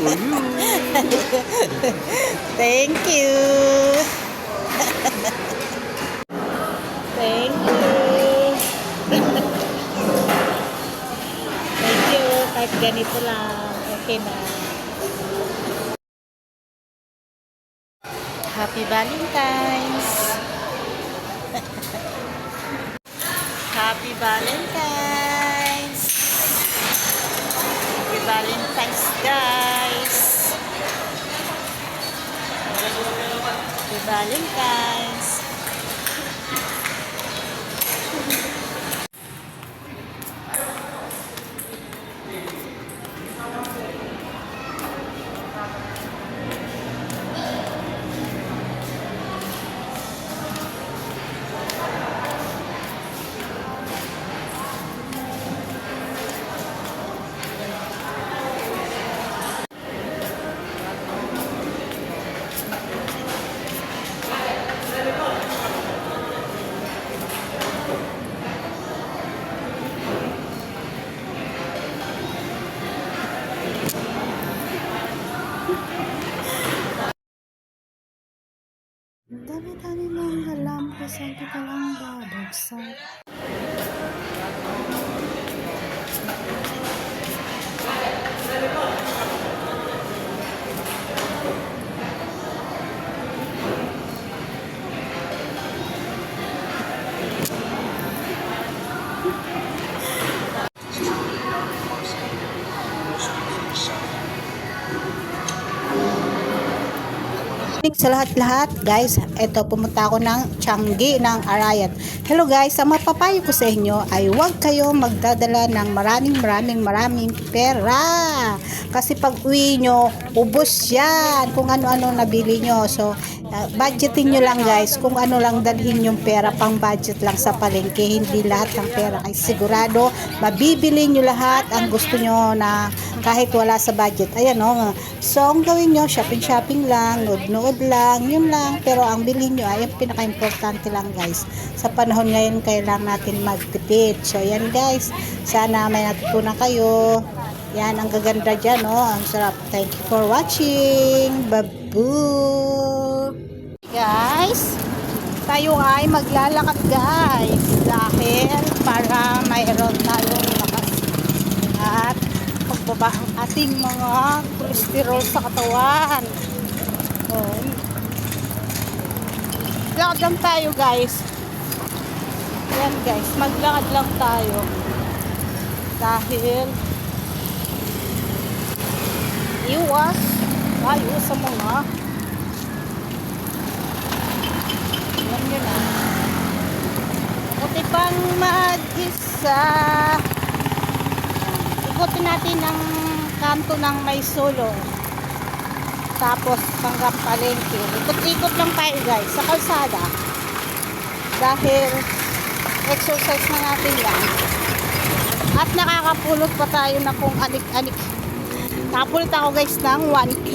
for you. Thank you. Thank you. Thank you. Kahit ganito lang. Okay na. Happy Valentine's. Happy Valentine's. Happy Valentine's, guys. Happy Valentine's. Dami-dami mong alam kasi hindi ka lang babagsak. Sa lahat-lahat guys, eto pumunta ako ng Changi ng Arayat. Hello guys, ang mapapayo ko sa inyo ay huwag kayo magdadala ng maraming pera. Kasi pag uwi nyo, ubos yan kung ano-ano nabili nyo. So, budgetin nyo lang guys kung ano lang dalhin yung pera, pang budget lang sa palengke. Hindi lahat ng pera ay sigurado mabibili nyo lahat ang gusto nyo na kahit wala sa budget. Ayan o. So, ang gawin nyo, shopping lang, nood lang, yun lang. Pero ang bilhin nyo ay ang pinaka-importante lang guys. Sa panahon ngayon, kailangan natin magtipid. So, yan guys. Sana may natutunan kayo. Yan, ang gaganda dyan, no? Ang sarap. Thank you for watching. Babu! Guys, tayo ay maglalakad guys. Dahil para mayroon tayong lakas at pagbaba ang ating mga cholesterol sa katawan. Oh. Lakad lang tayo guys. Yan guys, maglakad lang tayo. Dahil iwas tayo sa mga yan yun buti pang mag-isa. Ikutin natin ang kanto ng may solo. Tapos panggap palengke. Ikot-ikot lang tayo guys sa kalsada. Dahil exercise na natin yan. At nakakapulot pa tayo na kung anik-anik. Nakapulot ako guys ng 1K.